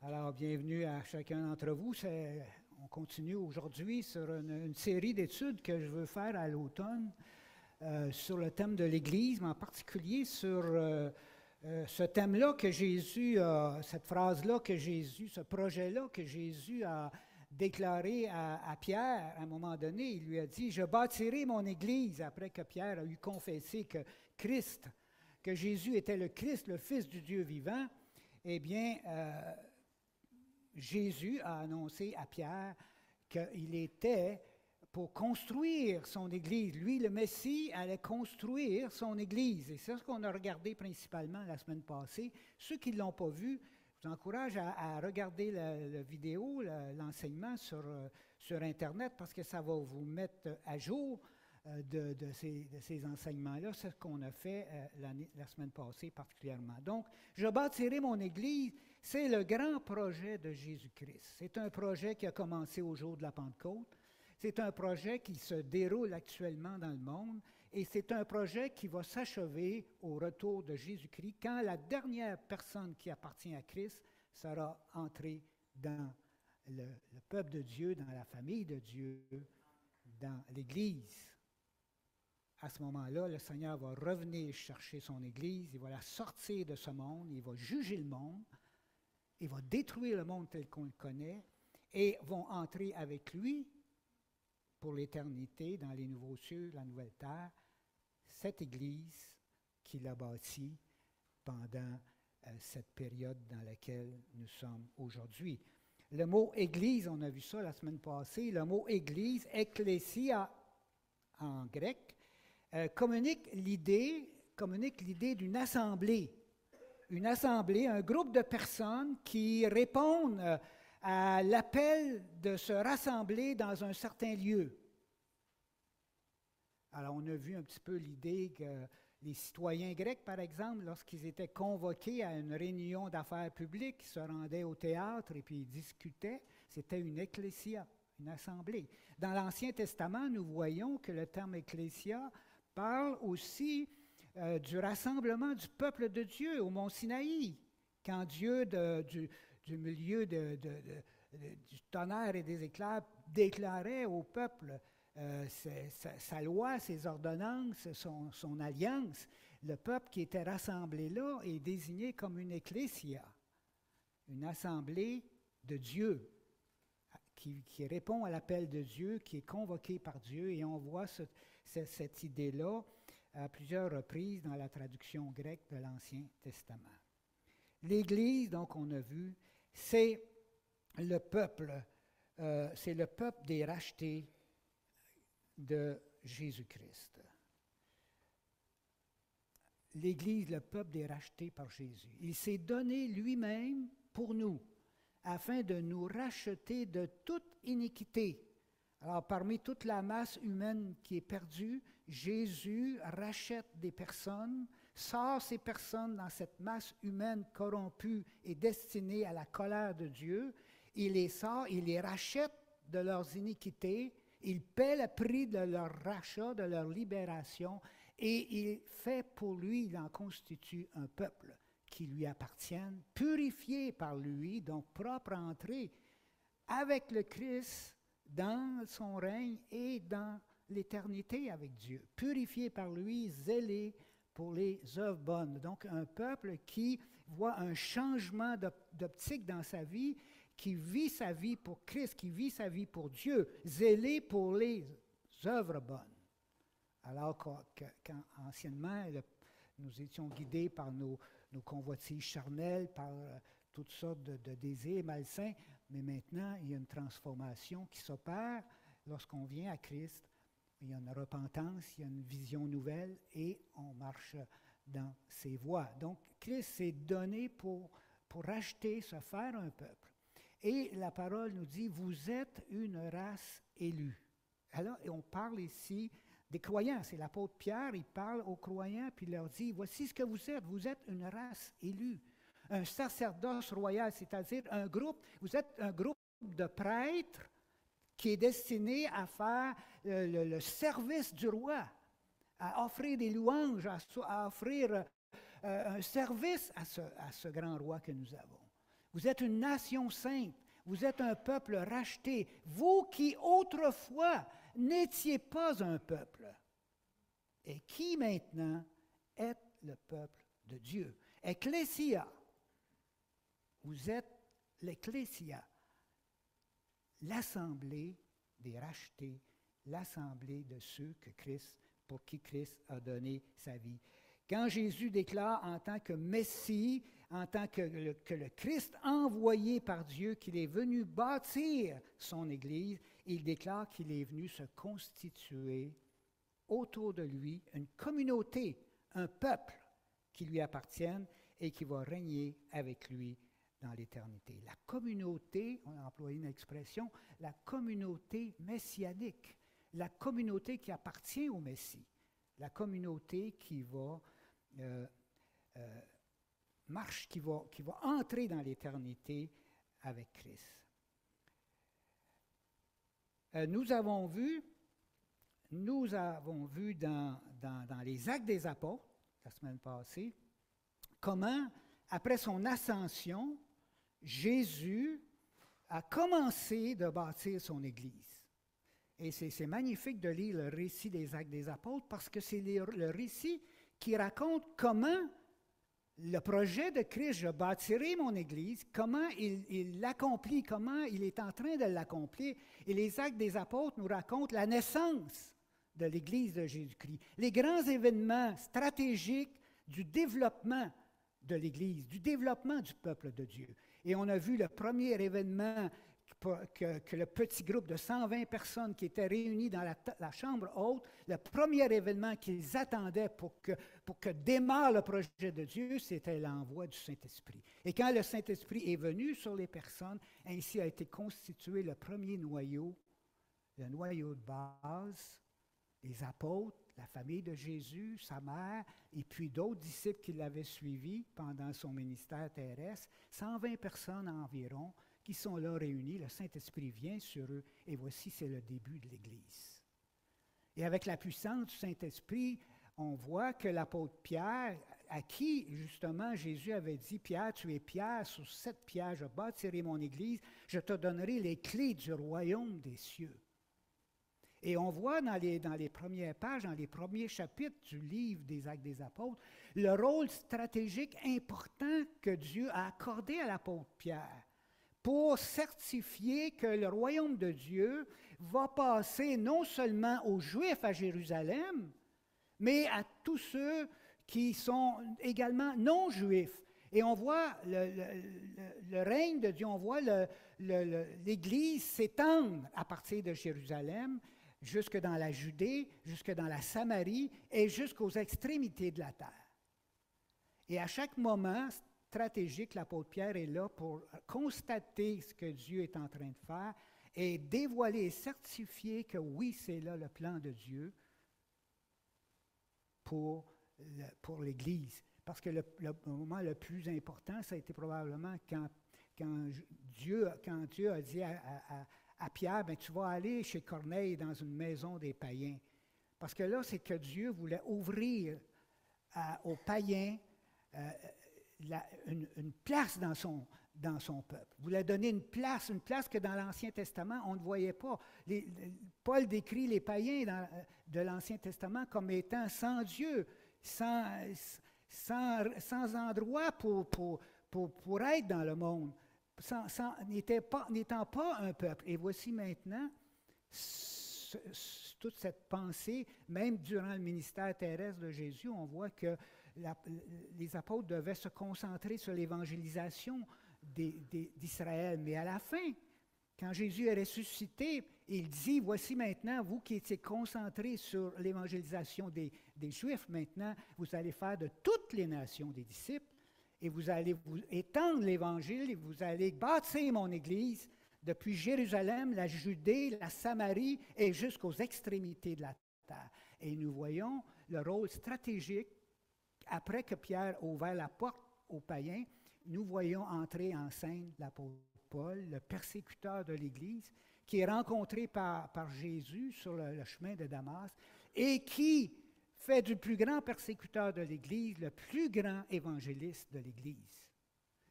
Alors, bienvenue à chacun d'entre vous. On continue aujourd'hui sur une série d'études que je veux faire à l'automne sur le thème de l'Église, mais en particulier sur ce thème-là que Jésus a, cette phrase-là que Jésus, ce projet-là que Jésus a déclaré à Pierre à un moment donné. Il lui a dit, « Je bâtirai mon Église » après que Pierre a eu confessé que Jésus était le Christ, le Fils du Dieu vivant. Eh bien, Jésus a annoncé à Pierre qu'il était pour construire son Église. Lui, le Messie, allait construire son Église. Et c'est ce qu'on a regardé principalement la semaine passée. Ceux qui ne l'ont pas vu, je vous encourage à regarder la vidéo, l'enseignement sur Internet, parce que ça va vous mettre à jour de ces enseignements-là. C'est ce qu'on a fait la semaine passée particulièrement. Donc, je bâtirai mon Église. C'est le grand projet de Jésus-Christ. C'est un projet qui a commencé au jour de la Pentecôte. C'est un projet qui se déroule actuellement dans le monde. Et c'est un projet qui va s'achever au retour de Jésus-Christ, quand la dernière personne qui appartient à Christ sera entrée dans le peuple de Dieu, dans la famille de Dieu, dans l'Église. À ce moment-là, le Seigneur va revenir chercher son Église, il va la sortir de ce monde, il va juger le monde, il va détruire le monde tel qu'on le connaît, et vont entrer avec lui pour l'éternité dans les nouveaux cieux, la nouvelle terre, cette Église qu'il a bâtie pendant cette période dans laquelle nous sommes aujourd'hui. Le mot « Église », on a vu ça la semaine passée, le mot « Église », « ecclésia » en grec, communique l'idée d'une assemblée. Une assemblée, un groupe de personnes qui répondent à l'appel de se rassembler dans un certain lieu. Alors, on a vu un petit peu l'idée que les citoyens grecs, par exemple, lorsqu'ils étaient convoqués à une réunion d'affaires publiques, ils se rendaient au théâtre et puis ils discutaient, c'était une ecclésia, une assemblée. Dans l'Ancien Testament, nous voyons que le terme ecclésia parle aussi du rassemblement du peuple de Dieu au mont Sinaï, quand Dieu, du milieu du tonnerre et des éclairs, déclarait au peuple sa loi, ses ordonnances, son alliance. Le peuple qui était rassemblé là est désigné comme une ecclésia, une assemblée de Dieu, qui répond à l'appel de Dieu, qui est convoquée par Dieu, et on voit cette idée-là à plusieurs reprises dans la traduction grecque de l'Ancien Testament. L'Église, donc, on a vu, c'est le peuple des rachetés de Jésus-Christ. L'Église, le peuple des rachetés par Jésus. Il s'est donné lui-même pour nous, afin de nous racheter de toute iniquité. Alors, parmi toute la masse humaine qui est perdue, Jésus rachète des personnes, sort ces personnes dans cette masse humaine corrompue et destinée à la colère de Dieu. Il les sort, il les rachète de leurs iniquités, il paie le prix de leur rachat, de leur libération, et il fait pour lui, il en constitue un peuple qui lui appartiennent, purifié par lui, donc propre à entrer avec le Christ dans son règne et dans l'éternité avec Dieu, purifié par lui, zélé pour les œuvres bonnes. Donc un peuple qui voit un changement d'optique dans sa vie, qui vit sa vie pour Christ, qui vit sa vie pour Dieu, zélé pour les œuvres bonnes. Alors qu'anciennement, nous étions guidés par nos convoitises charnelles, par toutes sortes de désirs malsains, mais maintenant, il y a une transformation qui s'opère lorsqu'on vient à Christ. Il y a une repentance, il y a une vision nouvelle et on marche dans ses voies. Donc, Christ s'est donné pour racheter, se faire un peuple. Et la parole nous dit, vous êtes une race élue. Alors, on parle ici des croyants. C'est l'apôtre Pierre, il parle aux croyants, puis il leur dit, voici ce que vous êtes une race élue, un sacerdoce royal, c'est-à-dire vous êtes un groupe de prêtres qui est destiné à faire le service du roi, à offrir des louanges, à offrir un service à ce grand roi que nous avons. Vous êtes une nation sainte. Vous êtes un peuple racheté. Vous qui autrefois n'étiez pas un peuple et qui maintenant êtes le peuple de Dieu. Ecclésia. Vous êtes l'Ecclésia, l'assemblée des rachetés, l'assemblée de ceux pour qui Christ a donné sa vie. Quand Jésus déclare en tant que Messie, en tant que le Christ envoyé par Dieu, qu'il est venu bâtir son Église, il déclare qu'il est venu se constituer autour de lui une communauté, un peuple qui lui appartienne et qui va régner avec lui dans l'éternité. La communauté, on a employé une expression, la communauté messianique, la communauté qui appartient au Messie, la communauté qui va qui va entrer dans l'éternité avec Christ. Nous avons vu dans les Actes des Apôtres, la semaine passée, comment, après son ascension, Jésus a commencé de bâtir son Église. Et c'est magnifique de lire le récit des Actes des Apôtres parce que c'est le récit qui raconte comment le projet de Christ, je bâtirai mon Église, comment il l'accomplit, comment il est en train de l'accomplir. Et les Actes des Apôtres nous racontent la naissance de l'Église de Jésus-Christ, les grands événements stratégiques du développement de l'Église, du développement du peuple de Dieu. Et on a vu le premier événement que le petit groupe de 120 personnes qui étaient réunies dans la chambre haute, le premier événement qu'ils attendaient pour que démarre le projet de Dieu, c'était l'envoi du Saint-Esprit. Et quand le Saint-Esprit est venu sur les personnes, ainsi a été constitué le premier noyau, le noyau de base, les apôtres, la famille de Jésus, sa mère, et puis d'autres disciples qui l'avaient suivi pendant son ministère terrestre, 120 personnes environ, qui sont là réunis, le Saint-Esprit vient sur eux, et voici, c'est le début de l'Église. Et avec la puissance du Saint-Esprit, on voit que l'apôtre Pierre, à qui justement Jésus avait dit, Pierre, tu es Pierre, sur cette pierre je bâtirai mon Église, je te donnerai les clés du royaume des cieux. Et on voit dans les premières pages, dans les premiers chapitres du livre des Actes des Apôtres, le rôle stratégique important que Dieu a accordé à l'apôtre Pierre pour certifier que le royaume de Dieu va passer non seulement aux Juifs à Jérusalem, mais à tous ceux qui sont également non-juifs. Et on voit le règne de Dieu, on voit l'Église s'étendre à partir de Jérusalem, jusque dans la Judée, jusque dans la Samarie et jusqu'aux extrémités de la terre. Et à chaque moment stratégique, l'apôtre Pierre est là pour constater ce que Dieu est en train de faire et dévoiler et certifier que oui, c'est là le plan de Dieu pour l'Église. Parce que le moment le plus important, ça a été probablement quand Dieu a dit à Pierre, ben, tu vas aller chez Corneille dans une maison des païens. Parce que là, c'est que Dieu voulait ouvrir aux païens une place dans son peuple. Il voulait donner une place que dans l'Ancien Testament, on ne voyait pas. Paul décrit les païens de l'Ancien Testament comme étant sans Dieu, sans endroit pour être dans le monde. N'étant pas un peuple. Et voici maintenant toute cette pensée, même durant le ministère terrestre de Jésus, on voit que les apôtres devaient se concentrer sur l'évangélisation d'Israël. Mais à la fin, quand Jésus est ressuscité, il dit, voici maintenant, vous qui étiez concentrés sur l'évangélisation des Juifs, maintenant, vous allez faire de toutes les nations des disciples. Et vous allez vous étendre l'Évangile et vous allez bâtir mon Église depuis Jérusalem, la Judée, la Samarie et jusqu'aux extrémités de la terre. Et nous voyons le rôle stratégique, après que Pierre a ouvert la porte aux païens, nous voyons entrer en scène l'apôtre Paul, le persécuteur de l'Église, qui est rencontré par Jésus sur le chemin de Damas et qui fait du plus grand persécuteur de l'Église le plus grand évangéliste de l'Église,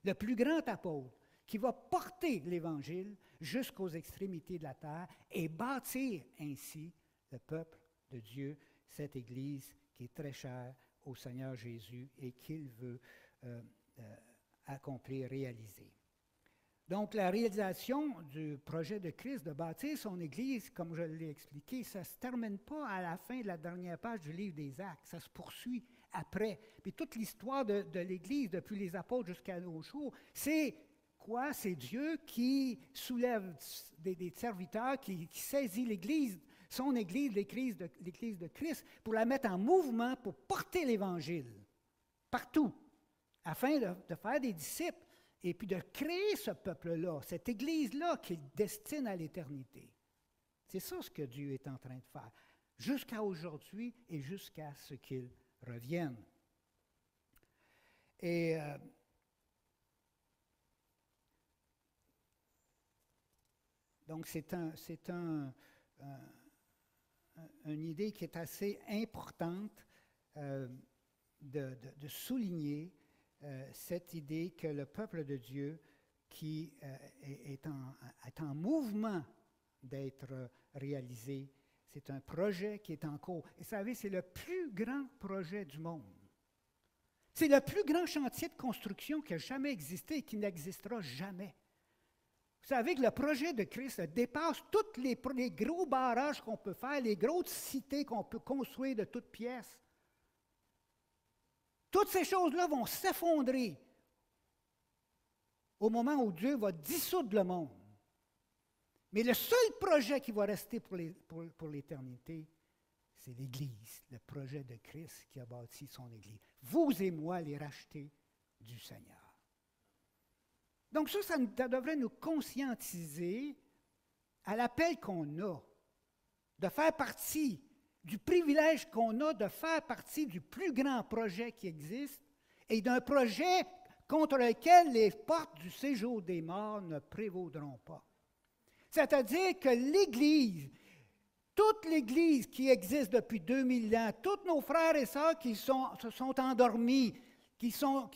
le plus grand apôtre. qui va porter l'Évangile jusqu'aux extrémités de la terre et bâtir ainsi le peuple de Dieu, cette Église qui est très chère au Seigneur Jésus et qu'il veut accomplir, réaliser. Donc, la réalisation du projet de Christ de bâtir son Église, comme je l'ai expliqué, ça ne se termine pas à la fin de la dernière page du livre des Actes, ça se poursuit après. Puis toute l'histoire de l'Église, depuis les apôtres jusqu'à nos jours, c'est quoi? C'est Dieu qui soulève des serviteurs, qui saisit l'Église, son Église, l'Église de Christ, pour la mettre en mouvement, pour porter l'Évangile partout, afin de faire des disciples. Et puis de créer ce peuple-là, cette Église-là qu'il destine à l'éternité. C'est ça ce que Dieu est en train de faire, jusqu'à aujourd'hui et jusqu'à ce qu'il revienne. Et donc c'est une idée qui est assez importante de souligner. Cette idée que le peuple de Dieu qui est en mouvement d'être réalisé, c'est un projet qui est en cours. Et vous savez, c'est le plus grand projet du monde. C'est le plus grand chantier de construction qui a jamais existé et qui n'existera jamais. Vous savez que le projet de Christ dépasse tous les gros barrages qu'on peut faire, les grosses cités qu'on peut construire de toutes pièces. Toutes ces choses-là vont s'effondrer au moment où Dieu va dissoudre le monde. Mais le seul projet qui va rester pour l'éternité, c'est l'Église, le projet de Christ qui a bâti son Église. Vous et moi, les rachetés du Seigneur. Donc ça devrait nous conscientiser à l'appel qu'on a de faire partie du privilège qu'on a de faire partie du plus grand projet qui existe et d'un projet contre lequel les portes du séjour des morts ne prévaudront pas. C'est-à-dire que l'Église, toute l'Église qui existe depuis 2000 ans, tous nos frères et sœurs qui se sont endormis, qui sont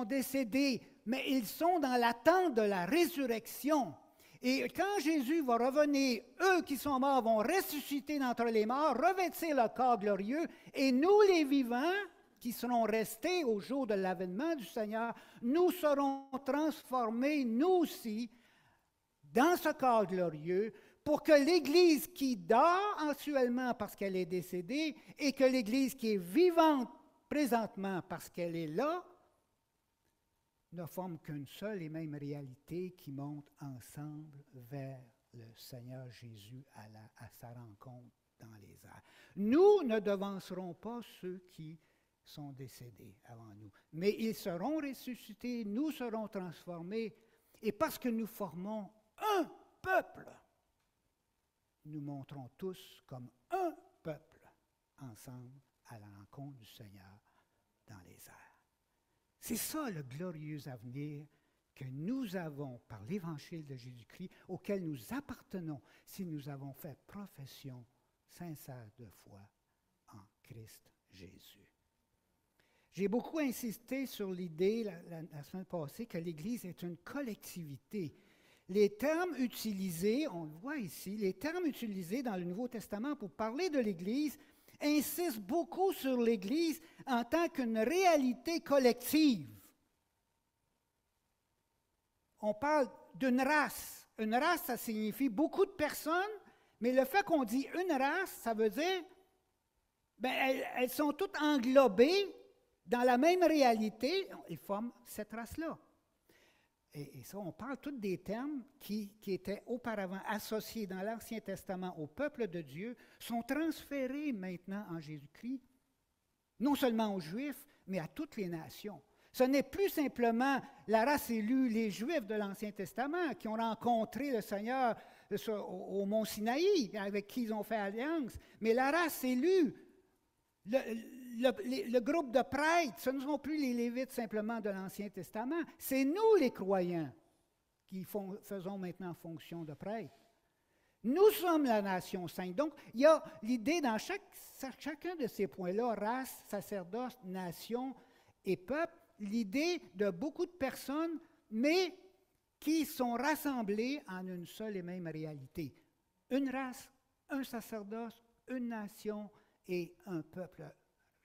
décédés, mais ils sont dans l'attente de la résurrection. Et quand Jésus va revenir, eux qui sont morts vont ressusciter d'entre les morts, revêtir le corps glorieux, et nous les vivants, qui seront restés au jour de l'avènement du Seigneur, nous serons transformés, nous aussi, dans ce corps glorieux, pour que l'Église qui dort actuellement parce qu'elle est décédée, et que l'Église qui est vivante présentement parce qu'elle est là, ne forment qu'une seule et même réalité qui monte ensemble vers le Seigneur Jésus à sa rencontre dans les airs. Nous ne devancerons pas ceux qui sont décédés avant nous, mais ils seront ressuscités, nous serons transformés, et parce que nous formons un peuple, nous monterons tous comme un peuple ensemble à la rencontre du Seigneur dans les airs. C'est ça le glorieux avenir que nous avons par l'Évangile de Jésus-Christ, auquel nous appartenons si nous avons fait profession sincère de foi en Christ Jésus. J'ai beaucoup insisté sur l'idée la semaine passée que l'Église est une collectivité. Les termes utilisés, on le voit ici, les termes utilisés dans le Nouveau Testament pour parler de l'Église insiste beaucoup sur l'Église en tant qu'une réalité collective. On parle d'une race. Une race, ça signifie beaucoup de personnes, mais le fait qu'on dit une race, ça veut dire, elles sont toutes englobées dans la même réalité, ils forment cette race-là. Et ça, on parle tous des termes qui étaient auparavant associés dans l'Ancien Testament au peuple de Dieu, sont transférés maintenant en Jésus-Christ, non seulement aux Juifs, mais à toutes les nations. Ce n'est plus simplement la race élue, les Juifs de l'Ancien Testament, qui ont rencontré le Seigneur au mont Sinaï, avec qui ils ont fait alliance, mais la race élue, le groupe de prêtres, ce ne sont plus les Lévites simplement de l'Ancien Testament, c'est nous les croyants qui faisons maintenant fonction de prêtres. Nous sommes la nation sainte. Donc, il y a l'idée dans chacun de ces points-là, race, sacerdoce, nation et peuple, l'idée de beaucoup de personnes, mais qui sont rassemblés en une seule et même réalité. Une race, un sacerdoce, une nation et un peuple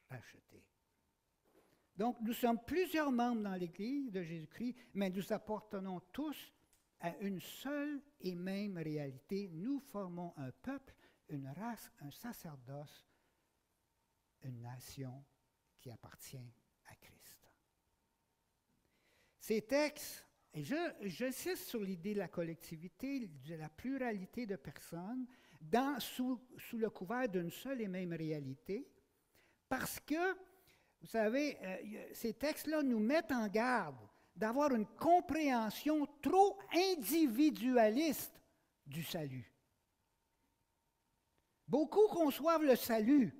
racheté. Donc, nous sommes plusieurs membres dans l'Église de Jésus-Christ, mais nous appartenons tous à une seule et même réalité. Nous formons un peuple, une race, un sacerdoce, une nation qui appartient à Christ. Ces textes, et j'insiste sur l'idée de la collectivité, de la pluralité de personnes, sous le couvert d'une seule et même réalité, parce que, vous savez, ces textes-là nous mettent en garde d'avoir une compréhension trop individualiste du salut. Beaucoup conçoivent le salut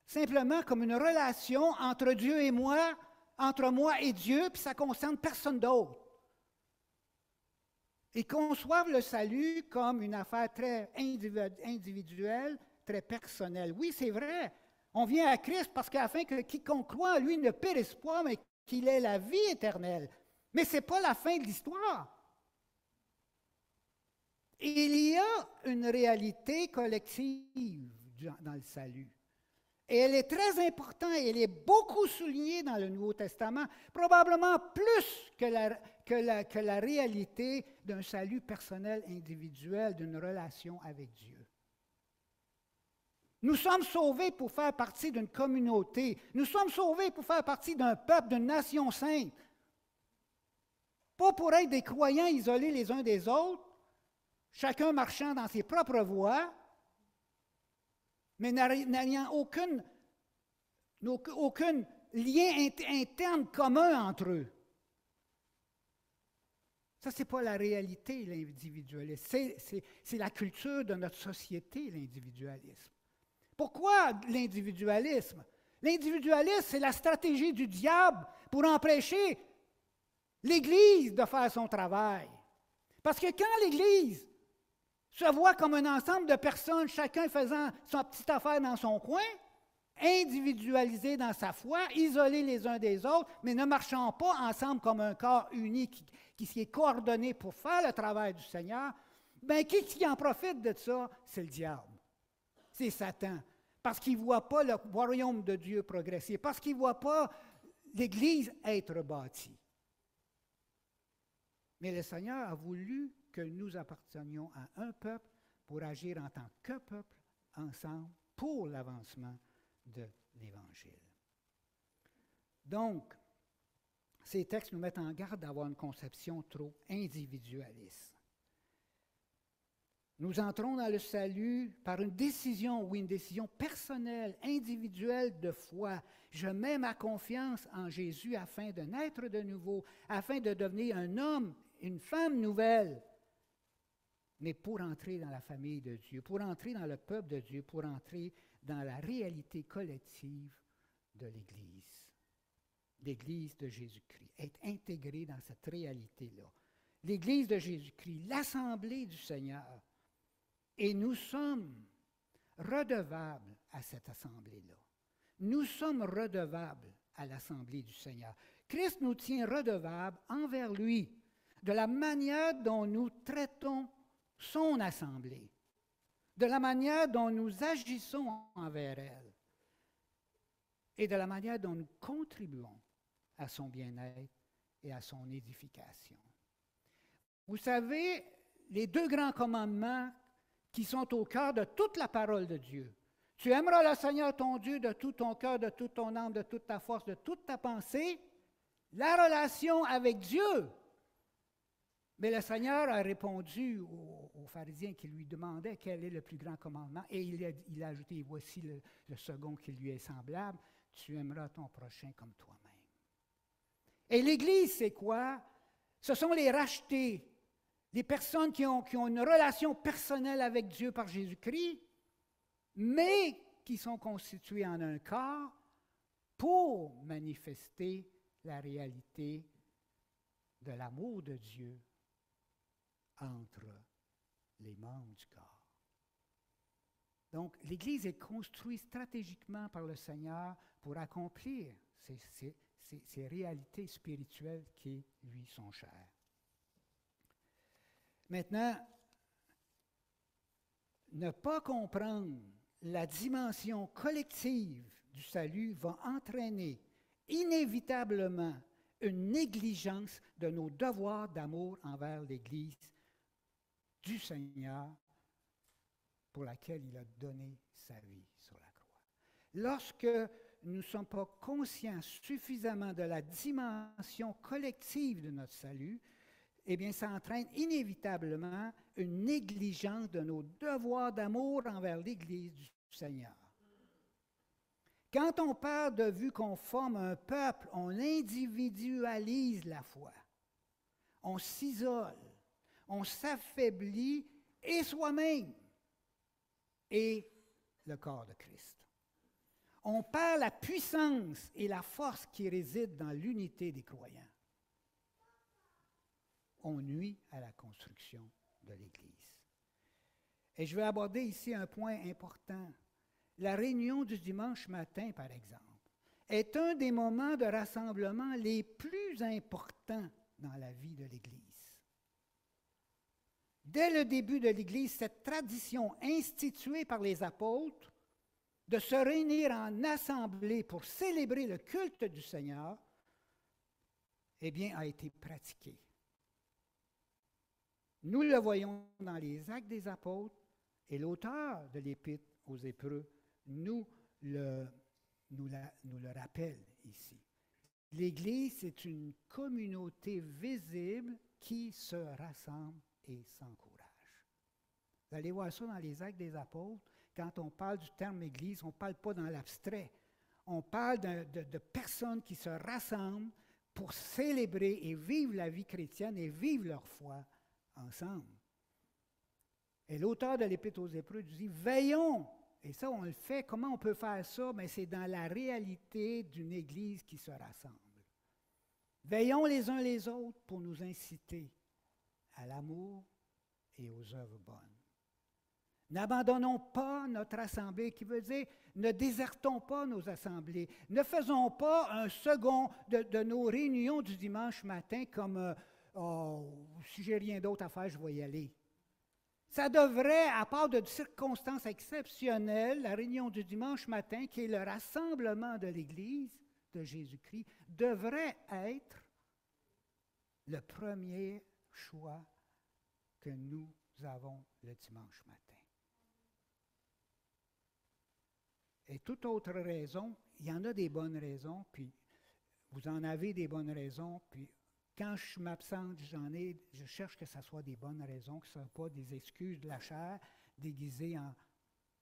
simplement comme une relation entre Dieu et moi, entre moi et Dieu, puis ça ne concerne personne d'autre. Ils conçoivent le salut comme une affaire très individuelle, très personnelle. Oui, c'est vrai. On vient à Christ parce qu'afin que quiconque croit en lui ne périsse pas, mais qu'il ait la vie éternelle. Mais ce n'est pas la fin de l'histoire. Il y a une réalité collective dans le salut. Et elle est très importante, et elle est beaucoup soulignée dans le Nouveau Testament, probablement plus que la réalité d'un salut personnel individuel, d'une relation avec Dieu. Nous sommes sauvés pour faire partie d'une communauté. Nous sommes sauvés pour faire partie d'un peuple, d'une nation sainte. Pas pour être des croyants isolés les uns des autres, chacun marchant dans ses propres voies, mais n'ayant aucun lien interne commun entre eux. Ça, ce n'est pas la réalité, l'individualisme. C'est la culture de notre société, l'individualisme. Pourquoi l'individualisme? L'individualisme, c'est la stratégie du diable pour empêcher l'Église de faire son travail. Parce que quand l'Église se voit comme un ensemble de personnes, chacun faisant sa petite affaire dans son coin, individualisés dans sa foi, isolés les uns des autres, mais ne marchant pas ensemble comme un corps unique qui s'y est coordonné pour faire le travail du Seigneur, bien, qui en profite de ça? C'est le diable. C'est Satan. Parce qu'il ne voit pas le royaume de Dieu progresser, parce qu'il ne voit pas l'Église être bâtie. Mais le Seigneur a voulu que nous appartenions à un peuple pour agir en tant que peuple, ensemble, pour l'avancement de l'Évangile. Donc, ces textes nous mettent en garde d'avoir une conception trop individualiste. Nous entrons dans le salut par une décision, oui, une décision personnelle, individuelle de foi. Je mets ma confiance en Jésus afin de naître de nouveau, afin de devenir un homme, une femme nouvelle, mais pour entrer dans la famille de Dieu, pour entrer dans le peuple de Dieu, pour entrer dans la réalité collective de l'Église de Jésus-Christ, être intégré dans cette réalité-là. L'Église de Jésus-Christ, l'Assemblée du Seigneur. Et nous sommes redevables à cette Assemblée-là. Nous sommes redevables à l'Assemblée du Seigneur. Christ nous tient redevables envers lui, de la manière dont nous traitons son Assemblée, de la manière dont nous agissons envers elle et de la manière dont nous contribuons à son bien-être et à son édification. Vous savez, les deux grands commandements qui sont au cœur de toute la parole de Dieu. Tu aimeras le Seigneur ton Dieu de tout ton cœur, de toute ton âme, de toute ta force, de toute ta pensée. La relation avec Dieu. Mais le Seigneur a répondu aux pharisiens qui lui demandaient quel est le plus grand commandement. Et il a ajouté, voici le second qui lui est semblable, tu aimeras ton prochain comme toi-même. Et l'Église, c'est quoi? Ce sont les rachetés, les personnes qui ont une relation personnelle avec Dieu par Jésus-Christ, mais qui sont constituées en un corps pour manifester la réalité de l'amour de Dieu entre les membres du corps. Donc, l'Église est construite stratégiquement par le Seigneur pour accomplir ces réalités spirituelles qui lui sont chères. Maintenant, ne pas comprendre la dimension collective du salut va entraîner inévitablement une négligence de nos devoirs d'amour envers l'Église du Seigneur pour laquelle il a donné sa vie sur la croix. Lorsque nous ne sommes pas conscients suffisamment de la dimension collective de notre salut, eh bien, ça entraîne inévitablement une négligence de nos devoirs d'amour envers l'Église du Seigneur. Quand on perd de vue qu'on forme un peuple, on individualise la foi. On s'isole, on s'affaiblit et soi-même et le corps de Christ. On perd la puissance et la force qui résident dans l'unité des croyants. On nuit à la construction de l'Église. Et je vais aborder ici un point important. La réunion du dimanche matin, par exemple, est un des moments de rassemblement les plus importants dans la vie de l'Église. Dès le début de l'Église, cette tradition instituée par les apôtres de se réunir en assemblée pour célébrer le culte du Seigneur, eh bien, a été pratiquée. Nous le voyons dans les Actes des Apôtres et l'auteur de l'Épître aux Hébreux nous le rappelle ici. L'Église est une communauté visible qui se rassemble et s'encourage. Vous allez voir ça dans les Actes des Apôtres. Quand on parle du terme Église, on ne parle pas dans l'abstrait. On parle de personnes qui se rassemblent pour célébrer et vivre la vie chrétienne et vivre leur foi ensemble. Et l'auteur de l'Épître aux Hébreux dit « Veillons ». Et ça, on le fait. Comment on peut faire ça? Bien, c'est dans la réalité d'une Église qui se rassemble. Veillons les uns les autres pour nous inciter à l'amour et aux œuvres bonnes. N'abandonnons pas notre assemblée, qui veut dire ne désertons pas nos assemblées. Ne faisons pas un second de nos réunions du dimanche matin comme si j'ai rien d'autre à faire, je vais y aller. Ça devrait, à part de circonstances exceptionnelles, la réunion du dimanche matin, qui est le rassemblement de l'Église de Jésus-Christ, devrait être le premier choix que nous avons le dimanche matin. Et toute autre raison, il y en a des bonnes raisons, puis vous en avez des bonnes raisons, puis quand je m'absente, je cherche que ce soit des bonnes raisons, que ce ne soit pas des excuses de la chair déguisées en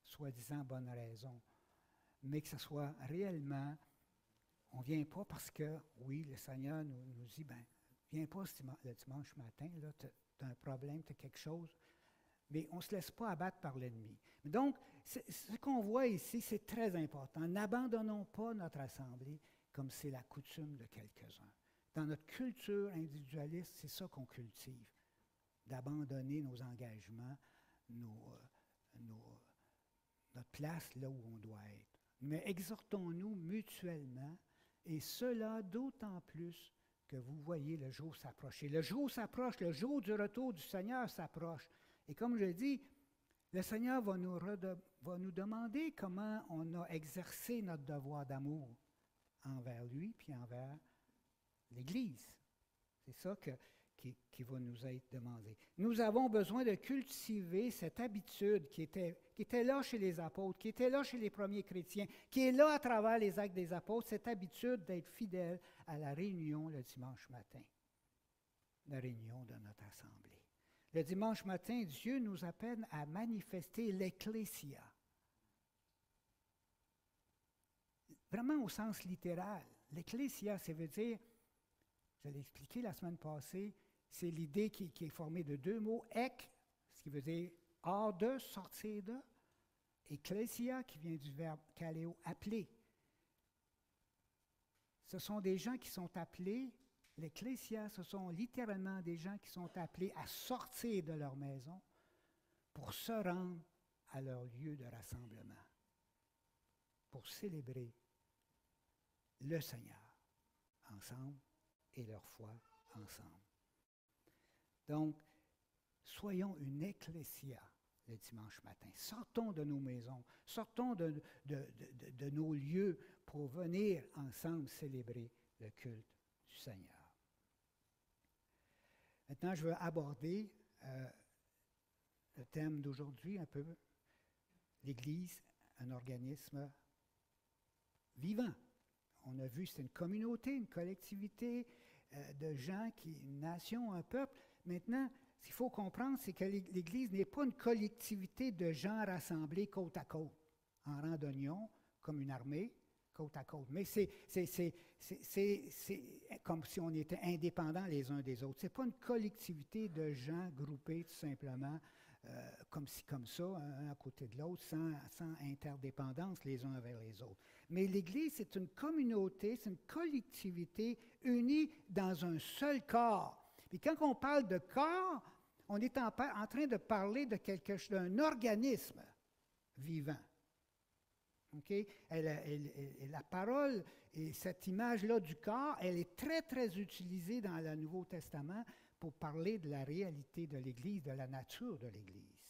soi-disant bonnes raisons, mais que ce soit réellement, on ne vient pas parce que, oui, le Seigneur nous dit, bien, viens pas le dimanche matin, là, tu as un problème, tu as quelque chose, mais on ne se laisse pas abattre par l'ennemi. Donc, ce qu'on voit ici, c'est très important. N'abandonnons pas notre assemblée comme c'est la coutume de quelques-uns. Dans notre culture individualiste, c'est ça qu'on cultive, d'abandonner nos engagements, notre place là où on doit être. Mais exhortons-nous mutuellement, et cela d'autant plus que vous voyez le jour s'approcher. Le jour s'approche, le jour du retour du Seigneur s'approche. Et comme je dis, le Seigneur va nous demander comment on a exercé notre devoir d'amour envers lui puis envers l'Église. C'est ça qui va nous être demandé. Nous avons besoin de cultiver cette habitude qui était là chez les apôtres, qui était là chez les premiers chrétiens, qui est là à travers les Actes des Apôtres, cette habitude d'être fidèle à la réunion le dimanche matin, la réunion de notre assemblée. Le dimanche matin, Dieu nous appelle à manifester l'ecclésia. Vraiment au sens littéral. L'ecclésia, ça veut dire, je l'ai expliqué la semaine passée, c'est l'idée qui est formée de deux mots, ek, ce qui veut dire hors de, sortir de, et ecclésia, qui vient du verbe kaleo, appeler. Ce sont des gens qui sont appelés, l'ecclésia, ce sont littéralement des gens qui sont appelés à sortir de leur maison pour se rendre à leur lieu de rassemblement, pour célébrer le Seigneur ensemble et leur foi ensemble. Donc, soyons une ecclésia le dimanche matin. Sortons de nos maisons, sortons de nos lieux pour venir ensemble célébrer le culte du Seigneur. Maintenant, je veux aborder le thème d'aujourd'hui un peu, l'Église, un organisme vivant. On a vu, c'est une communauté, une collectivité de gens, une nation, un peuple. Maintenant, ce qu'il faut comprendre, c'est que l'Église n'est pas une collectivité de gens rassemblés côte à côte, en rang d'oignon, comme une armée, côte à côte. Mais c'est comme si on était indépendants les uns des autres. Ce n'est pas une collectivité de gens groupés tout simplement, comme ça, un à côté de l'autre, sans interdépendance les uns avec les autres. Mais l'Église, c'est une communauté, c'est une collectivité unie dans un seul corps. Et quand on parle de corps, on est en train de parler de d'un organisme vivant. Okay? La parole et cette image-là du corps, elle est très, très utilisée dans le Nouveau Testament pour parler de la réalité de l'Église, de la nature de l'Église.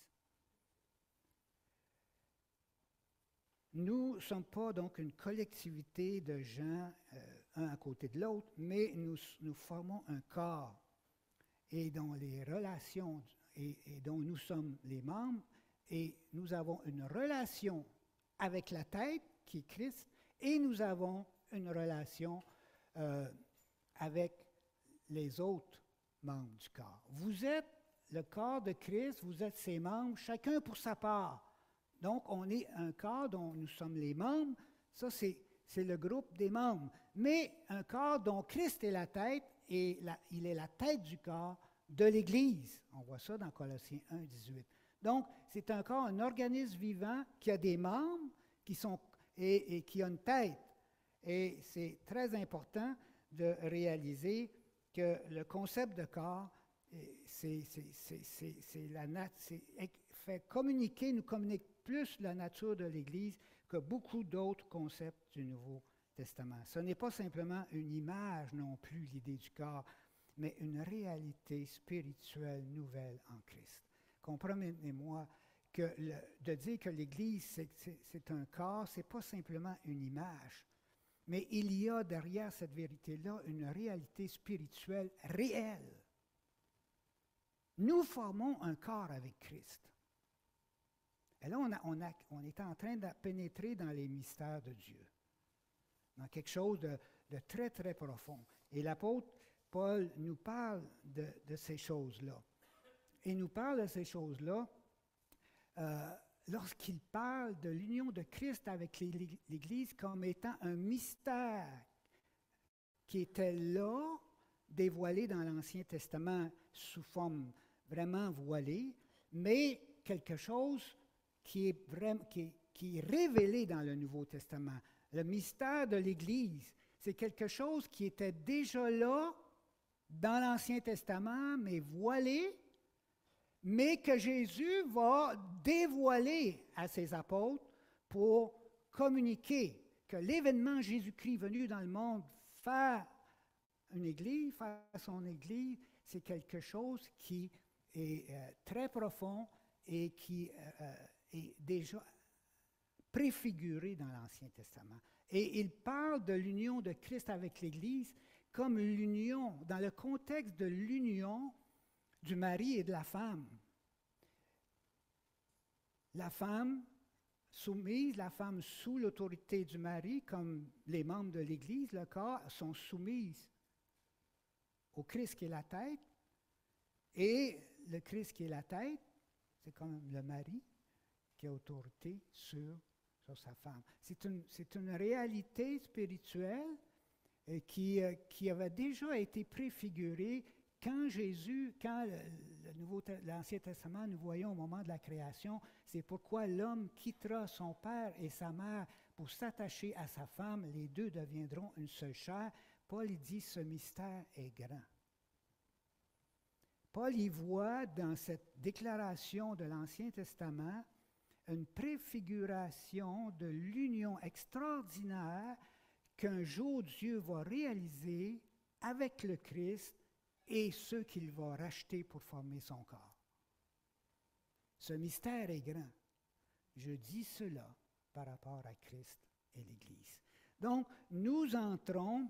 Nous ne sommes pas donc une collectivité de gens, un à côté de l'autre, mais nous formons un corps et dont les relations et dont nous sommes les membres, et nous avons une relation avec la tête, qui est Christ, et nous avons une relation avec les autres membres du corps. Vous êtes le corps de Christ, vous êtes ses membres, chacun pour sa part. Donc, on est un corps dont nous sommes les membres, ça c'est le groupe des membres. Mais un corps dont Christ est la tête, et il est la tête du corps de l'Église. On voit ça dans Colossiens 1, 18. Donc, c'est un corps, un organisme vivant qui a des membres et qui a une tête. Et c'est très important de réaliser que le concept de corps, fait communiquer, nous communique plus la nature de l'Église que beaucoup d'autres concepts du Nouveau Testament. Ce n'est pas simplement une image non plus, l'idée du corps, mais une réalité spirituelle nouvelle en Christ. Comprenez-moi que de dire que l'Église, c'est un corps, ce n'est pas simplement une image, mais il y a derrière cette vérité-là une réalité spirituelle réelle. Nous formons un corps avec Christ. Et là, on est en train de pénétrer dans les mystères de Dieu, dans quelque chose de très, très profond. Et l'apôtre Paul nous parle de ces choses-là. Il nous parle de ces choses-là lorsqu'il parle de l'union de Christ avec l'Église comme étant un mystère qui était là, dévoilé dans l'Ancien Testament sous forme vraiment voilée, mais quelque chose qui est révélé dans le Nouveau Testament. Le mystère de l'Église, c'est quelque chose qui était déjà là dans l'Ancien Testament, mais voilé, mais que Jésus va dévoiler à ses apôtres pour communiquer que l'événement Jésus-Christ venu dans le monde faire une Église, faire son Église, c'est quelque chose qui est très profond et qui est déjà préfiguré dans l'Ancien Testament. Et il parle de l'union de Christ avec l'Église comme l'union, dans le contexte de l'union du mari et de la femme. La femme soumise, la femme sous l'autorité du mari, comme les membres de l'Église, le corps, sont soumises au Christ qui est la tête, et le Christ qui est la tête, c'est comme le mari qui a autorité sur sa femme. C'est une réalité spirituelle qui avait déjà été préfigurée quand l'Ancien Testament, nous voyons au moment de la création, c'est pourquoi l'homme quittera son père et sa mère pour s'attacher à sa femme, les deux deviendront une seule chair. Paul dit, ce mystère est grand. Paul y voit dans cette déclaration de l'Ancien Testament une préfiguration de l'union extraordinaire qu'un jour Dieu va réaliser avec le Christ et ceux qu'il va racheter pour former son corps. Ce mystère est grand. Je dis cela par rapport à Christ et l'Église. Donc, nous entrons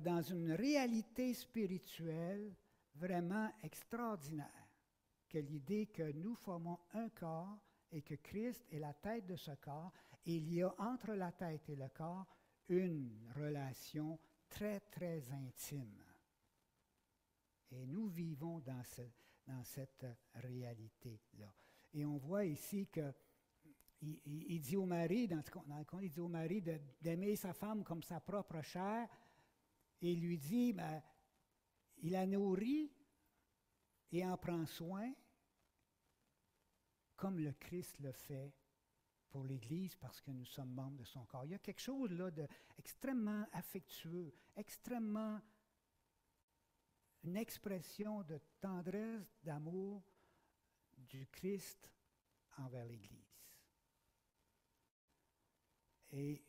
dans une réalité spirituelle vraiment extraordinaire, que l'idée que nous formons un corps et que Christ est la tête de ce corps, et il y a entre la tête et le corps une relation très, très intime. Et nous vivons dans cette réalité-là. Et on voit ici que il dit au mari, dans le conte, il dit au mari d'aimer sa femme comme sa propre chair, et il lui dit, ben, il la nourrit et en prend soin, comme le Christ le fait pour l'Église, parce que nous sommes membres de son corps. Il y a quelque chose là d'extrêmement affectueux, extrêmement une expression de tendresse, d'amour du Christ envers l'Église. Et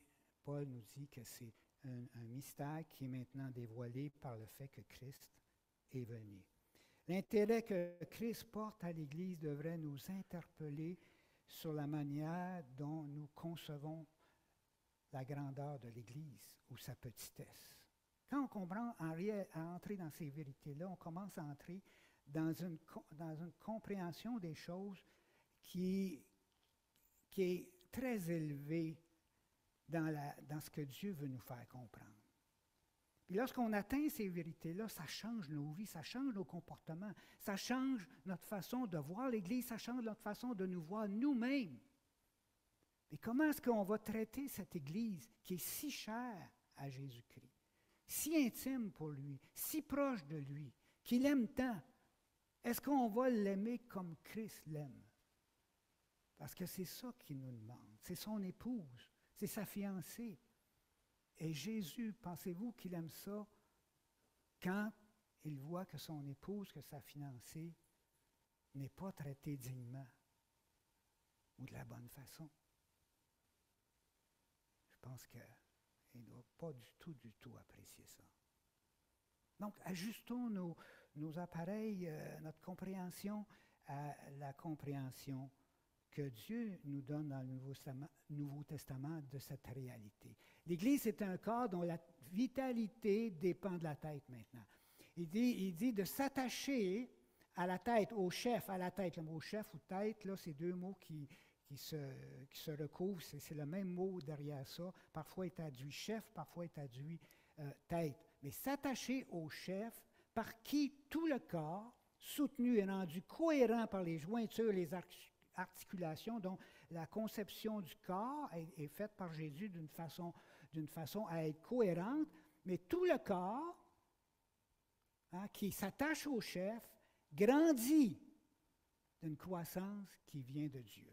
Paul nous dit que c'est un mystère qui est maintenant dévoilé par le fait que Christ est venu. L'intérêt que Christ porte à l'Église devrait nous interpeller sur la manière dont nous concevons la grandeur de l'Église ou sa petitesse. Quand on comprend à entrer dans ces vérités-là, on commence à entrer dans une compréhension des choses qui est très élevée dans ce que Dieu veut nous faire comprendre. Puis lorsqu'on atteint ces vérités-là, ça change nos vies, ça change nos comportements, ça change notre façon de voir l'Église, ça change notre façon de nous voir nous-mêmes. Et comment est-ce qu'on va traiter cette Église qui est si chère à Jésus-Christ, si intime pour lui, si proche de lui, qu'il aime tant? Est-ce qu'on va l'aimer comme Christ l'aime? Parce que c'est ça qu'il nous demande. C'est son épouse, c'est sa fiancée. Et Jésus, pensez-vous qu'il aime ça quand il voit que son épouse, que sa fiancée, n'est pas traitée dignement ou de la bonne façon? Je pense qu'il ne doit pas du tout apprécier ça. Donc, ajustons nos appareils, notre compréhension à la compréhension que Dieu nous donne dans le Nouveau Testament de cette réalité. L'Église est un corps dont la vitalité dépend de la tête maintenant. Il dit de s'attacher à la tête, au chef, à la tête. Le mot chef ou tête, là, c'est deux mots qui se recouvrent. C'est le même mot derrière ça. Parfois il est traduit chef, parfois il est traduit tête. Mais s'attacher au chef par qui tout le corps, soutenu et rendu cohérent par les jointures, les articulations, dont la conception du corps est faite par Jésus d'une façon à être cohérente, mais tout le corps qui s'attache au chef grandit d'une croissance qui vient de Dieu.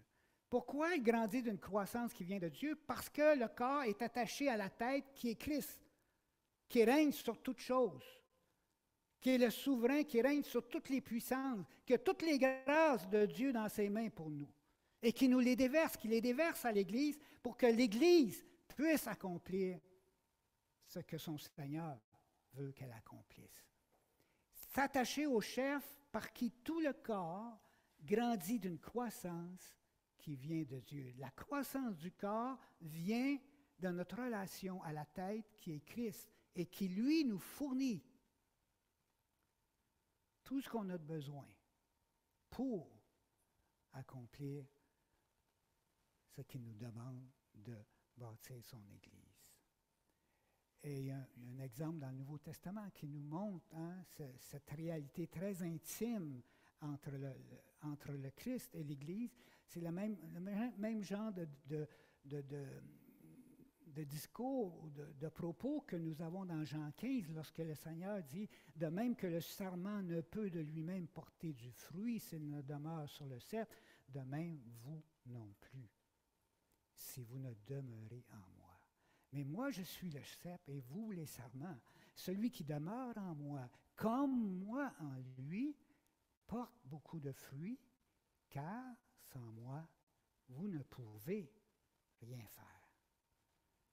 Pourquoi il grandit d'une croissance qui vient de Dieu? Parce que le corps est attaché à la tête qui est Christ, qui règne sur toutes choses, qui est le souverain, qui règne sur toutes les puissances, qui a toutes les grâces de Dieu dans ses mains pour nous, et qui nous les déverse, qui les déverse à l'Église pour que l'Église puisse accomplir ce que son Seigneur veut qu'elle accomplisse. S'attacher au chef par qui tout le corps grandit d'une croissance qui vient de Dieu. La croissance du corps vient de notre relation à la tête qui est Christ et qui, lui, nous fournit tout ce qu'on a besoin pour accomplir ce qu'il nous demande de bâtir son Église. Et il y a un exemple dans le Nouveau Testament qui nous montre cette réalité très intime entre le Christ et l'Église. C'est le même genre de discours ou de propos que nous avons dans Jean 15 lorsque le Seigneur dit « De même que le sarment ne peut de lui-même porter du fruit s'il ne demeure sur le cep, de même vous non plus, si vous ne demeurez en moi. Mais moi je suis le cep et vous les sarments. Celui qui demeure en moi, comme moi en lui, porte beaucoup de fruits, car sans moi, vous ne pouvez rien faire. »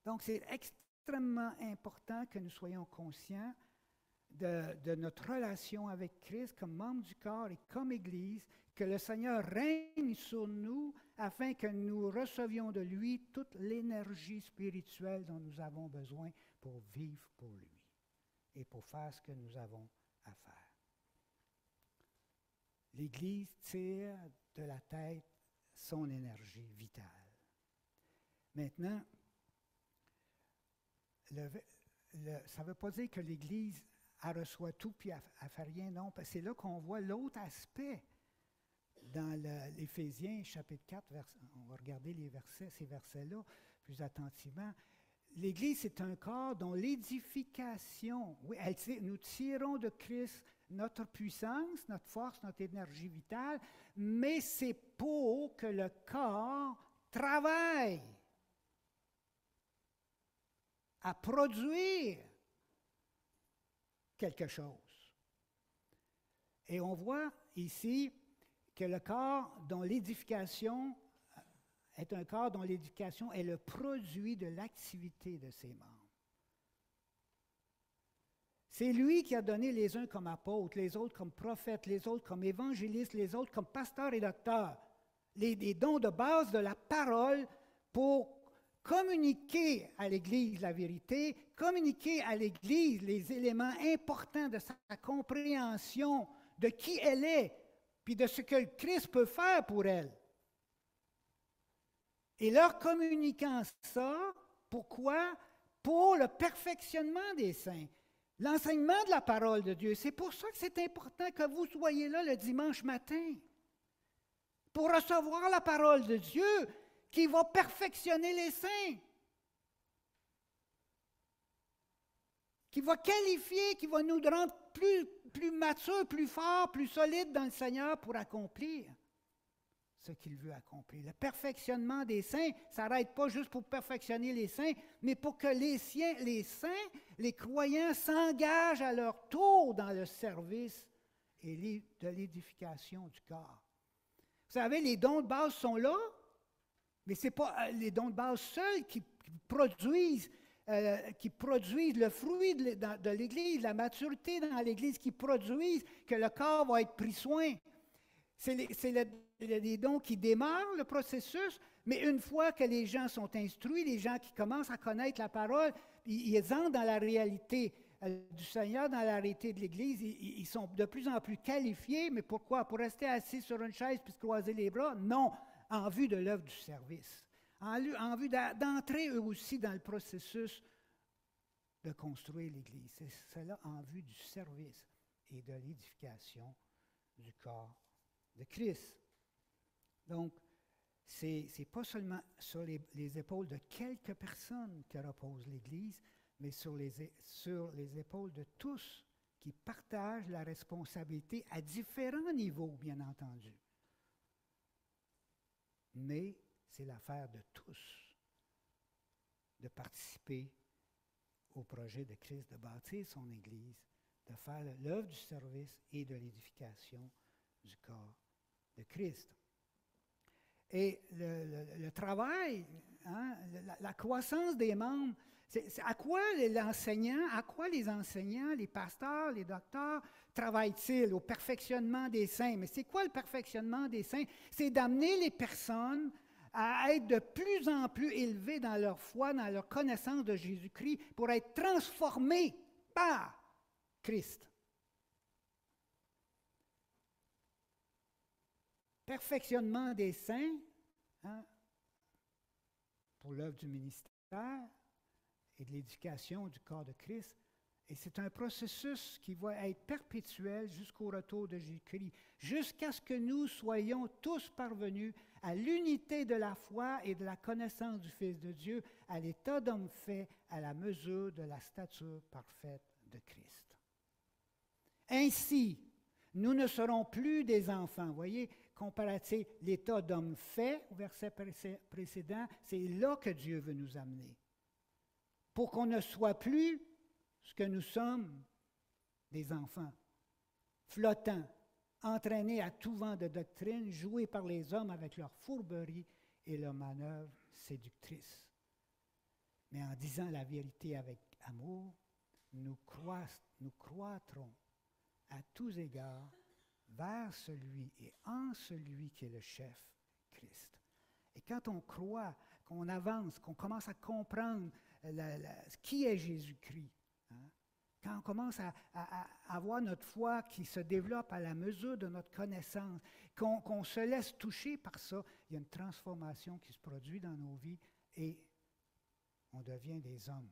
Donc, c'est extrêmement important que nous soyons conscients de notre relation avec Christ comme membre du corps et comme Église, que le Seigneur règne sur nous afin que nous recevions de lui toute l'énergie spirituelle dont nous avons besoin pour vivre pour lui et pour faire ce que nous avons à faire. L'Église tire de la tête son énergie vitale. Maintenant, ça ne veut pas dire que l'Église elle reçoit tout puis elle ne fait rien, non. C'est là qu'on voit l'autre aspect dans l'Éphésiens, chapitre 4, on va regarder ces versets-là plus attentivement. L'Église, c'est un corps dont l'édification, oui, nous tirons de Christ notre puissance, notre force, notre énergie vitale, mais c'est pour que le corps travaille à produire quelque chose. Et on voit ici que le corps dont l'édification est un corps dont l'édification est le produit de l'activité de ses membres. C'est lui qui a donné les uns comme apôtres, les autres comme prophètes, les autres comme évangélistes, les autres comme pasteurs et docteurs. Les dons de base de la parole pour communiquer à l'Église la vérité, communiquer à l'Église les éléments importants de sa compréhension de qui elle est, puis de ce que le Christ peut faire pour elle. Et leur communiquant ça, pourquoi? Pour le perfectionnement des saints, l'enseignement de la parole de Dieu. C'est pour ça que c'est important que vous soyez là le dimanche matin, pour recevoir la parole de Dieu qui va perfectionner les saints, qui va qualifier, qui va nous rendre plus matures, plus forts, plus solides dans le Seigneur pour accomplir ce qu'il veut accomplir. Le perfectionnement des saints, ça n'arrête pas juste pour perfectionner les saints, mais pour que les saints, les croyants s'engagent à leur tour dans le service et de l'édification du corps. Vous savez, les dons de base sont là, mais ce n'est pas les dons de base seuls qui produisent le fruit de l'Église, la maturité dans l'Église, qui produisent que le corps va être pris soin. C'est les dons qui démarrent le processus, mais une fois que les gens sont instruits, les gens qui commencent à connaître la parole, ils entrent dans la réalité du Seigneur, dans la réalité de l'Église, ils sont de plus en plus qualifiés, mais pourquoi? Pour rester assis sur une chaise puis se croiser les bras? Non, en vue de l'œuvre du service, en vue d'entrer eux aussi dans le processus de construire l'Église. C'est cela en vue du service et de l'édification du corps de Christ. Donc, ce n'est pas seulement sur les épaules de quelques personnes que repose l'Église, mais sur les épaules de tous qui partagent la responsabilité à différents niveaux, bien entendu. Mais c'est l'affaire de tous de participer au projet de Christ, de bâtir son Église, de faire l'œuvre du service et de l'édification du corps de Christ. Et le travail, hein, la croissance des membres, c'est à quoi les enseignants, les pasteurs, les docteurs travaillent-ils? Au perfectionnement des saints. Mais c'est quoi le perfectionnement des saints? C'est d'amener les personnes à être de plus en plus élevées dans leur foi, dans leur connaissance de Jésus-Christ, pour être transformés par Christ. Perfectionnement des saints, hein, pour l'œuvre du ministère et de l'éducation du corps de Christ. Et c'est un processus qui va être perpétuel jusqu'au retour de Jésus-Christ, jusqu'à ce que nous soyons tous parvenus à l'unité de la foi et de la connaissance du Fils de Dieu, à l'état d'homme fait, à la mesure de la stature parfaite de Christ. Ainsi, nous ne serons plus des enfants. Vous voyez, comparatif, l'état d'homme fait, au verset précédent, c'est là que Dieu veut nous amener. Pour qu'on ne soit plus ce que nous sommes, des enfants, flottants, entraînés à tout vent de doctrine, joués par les hommes avec leur fourberie et leurs manœuvres séductrices. Mais en disant la vérité avec amour, nous croîtrons à tous égards vers celui et en celui qui est le chef, Christ. Et quand on croit, qu'on avance, qu'on commence à comprendre qui est Jésus-Christ, hein, quand on commence à avoir notre foi qui se développe à la mesure de notre connaissance, qu'on se laisse toucher par ça, il y a une transformation qui se produit dans nos vies et on devient des hommes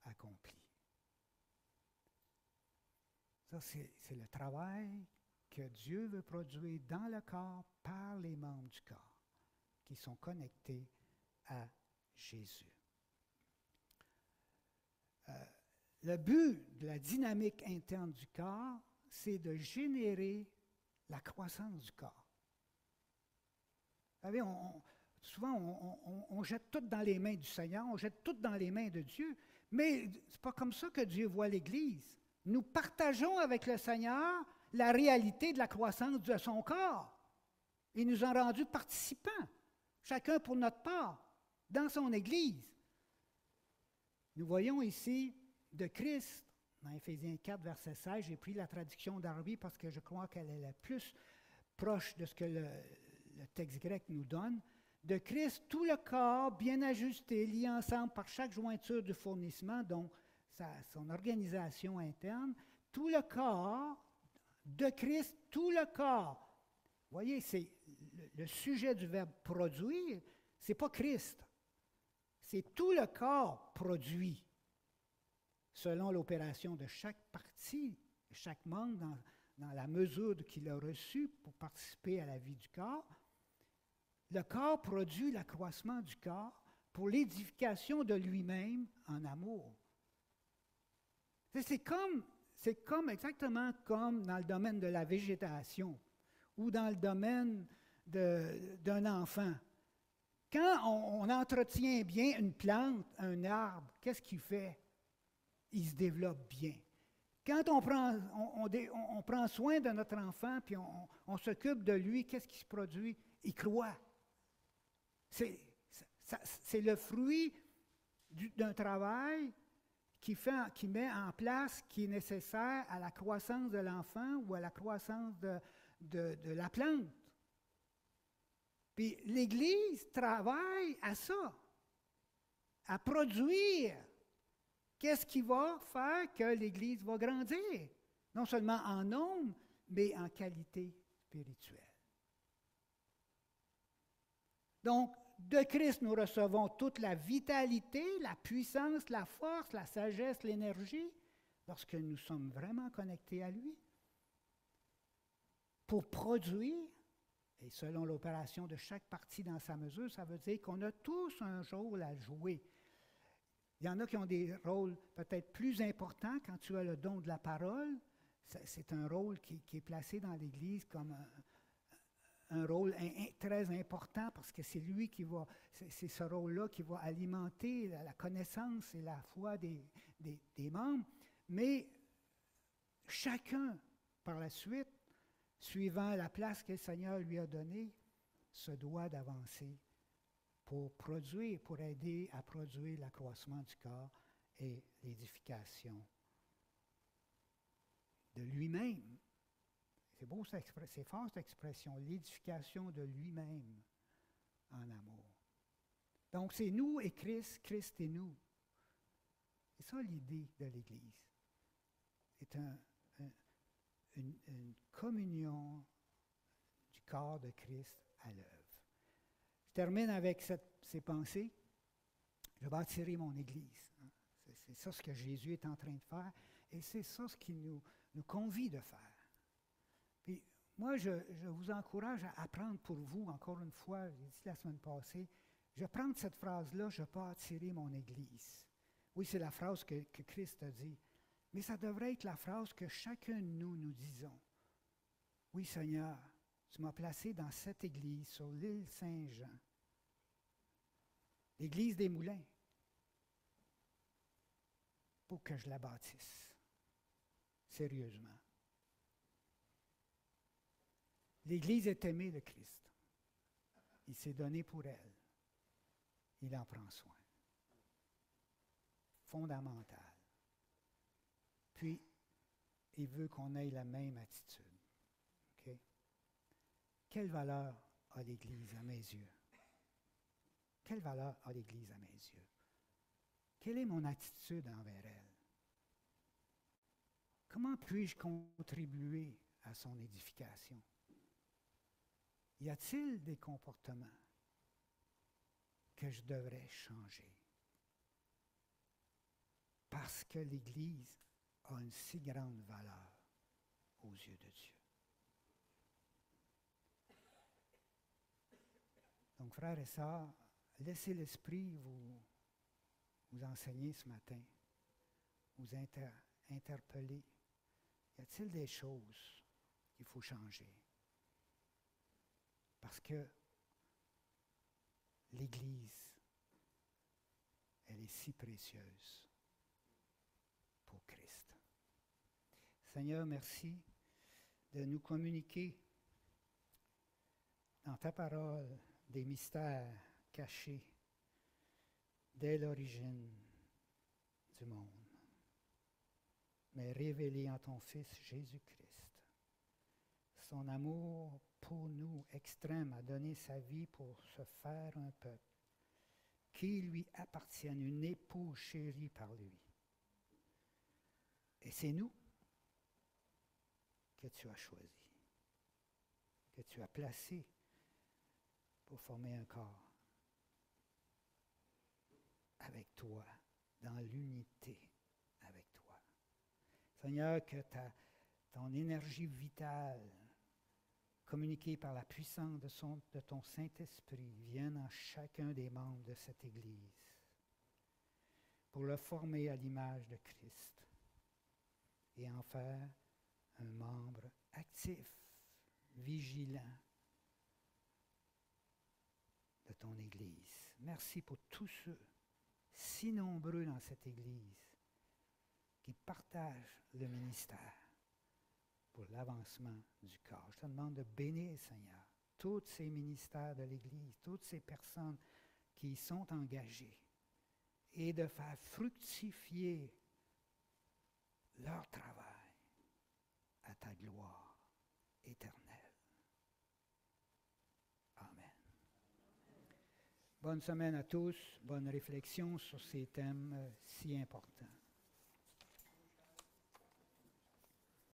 accomplis. Ça, c'est le travail que Dieu veut produire dans le corps par les membres du corps qui sont connectés à Jésus. Le but de la dynamique interne du corps, c'est de générer la croissance du corps. Vous savez, souvent, on jette tout dans les mains du Seigneur, on jette tout dans les mains de Dieu, mais ce n'est pas comme ça que Dieu voit l'Église. Nous partageons avec le Seigneur la réalité de la croissance de son corps. Il nous a rendus participants, chacun pour notre part, dans son Église. Nous voyons ici de Christ, dans Éphésiens 4, verset 16, j'ai pris la traduction d'Arby parce que je crois qu'elle est la plus proche de ce que le texte grec nous donne. De Christ, tout le corps bien ajusté, lié ensemble par chaque jointure du fournissement, dont son organisation interne, tout le corps, de Christ, tout le corps. Vous voyez, c'est le sujet du verbe produire, ce n'est pas Christ. C'est tout le corps produit, selon l'opération de chaque partie, chaque membre dans la mesure qu'il a reçu pour participer à la vie du corps. Le corps produit l'accroissement du corps pour l'édification de lui-même en amour. C'est exactement comme dans le domaine de la végétation ou dans le domaine d'un enfant. Quand on entretient bien une plante, un arbre, qu'est-ce qu'il fait? Il se développe bien. Quand on prend soin de notre enfant puis on s'occupe de lui, qu'est-ce qui se produit? Il croît. C'est le fruit d'un travail qui met en place, qui est nécessaire à la croissance de l'enfant ou à la croissance de la plante. Puis l'Église travaille à ça, à produire. Qu'est-ce qui va faire que l'Église va grandir? Non seulement en nombre, mais en qualité spirituelle. Donc, de Christ, nous recevons toute la vitalité, la puissance, la force, la sagesse, l'énergie, lorsque nous sommes vraiment connectés à lui, pour produire, et selon l'opération de chaque partie dans sa mesure, ça veut dire qu'on a tous un rôle à jouer. Il y en a qui ont des rôles peut-être plus importants quand tu as le don de la parole. C'est un rôle qui est placé dans l'Église comme un rôle très important parce que c'est lui qui va, c'est ce rôle-là qui va alimenter la connaissance et la foi des membres. Mais chacun, par la suite, suivant la place que le Seigneur lui a donnée, se doit d'avancer pour produire, pour aider à produire l'accroissement du corps et l'édification de lui-même. C'est beau, c'est fort cette expression, l'édification de lui-même en amour. Donc c'est nous et Christ, Christ et nous. C'est ça l'idée de l'Église. C'est une communion du corps de Christ à l'œuvre. Je termine avec ces pensées. Je vais attirer mon Église. C'est ça ce que Jésus est en train de faire et c'est ça ce qu'il nous convie de faire. Puis moi, je vous encourage à apprendre pour vous, encore une fois, j'ai dit la semaine passée, je vais prendre cette phrase-là, je peux attirer mon Église. Oui, c'est la phrase que Christ a dit, mais ça devrait être la phrase que chacun de nous disons. Oui, Seigneur, tu m'as placé dans cette Église sur l'île Saint-Jean, l'Église des Moulins, pour que je la bâtisse, sérieusement. L'Église est aimée de Christ. Il s'est donné pour elle. Il en prend soin. Fondamental. Puis, il veut qu'on ait la même attitude. OK? Quelle valeur a l'Église à mes yeux? Quelle valeur a l'Église à mes yeux? Quelle est mon attitude envers elle? Comment puis-je contribuer à son édification? Y a-t-il des comportements que je devrais changer? Parce que l'Église a une si grande valeur aux yeux de Dieu. Donc, frères et sœurs, laissez l'Esprit vous enseigner ce matin, vous interpeller. Y a-t-il des choses qu'il faut changer? Parce que l'Église, elle est si précieuse pour Christ. Seigneur, merci de nous communiquer dans ta parole des mystères cachés dès l'origine du monde, mais révélés en ton Fils Jésus-Christ. Son amour pour nous extrême a donné sa vie pour se faire un peuple qui lui appartienne, une épouse chérie par lui. Et c'est nous que tu as choisis, que tu as placés pour former un corps avec toi, dans l'unité avec toi. Seigneur, que ton énergie vitale, communiquée par la puissance de ton Saint-Esprit, vienne en chacun des membres de cette Église pour le former à l'image de Christ et en faire un membre actif, vigilant de ton Église. Merci pour tous ceux, si nombreux dans cette Église, qui partagent le ministère pour l'avancement du corps. Je te demande de bénir, Seigneur, tous ces ministères de l'Église, toutes ces personnes qui y sont engagées, et de faire fructifier leur travail à ta gloire éternelle. Amen. Bonne semaine à tous, bonne réflexion sur ces thèmes si importants.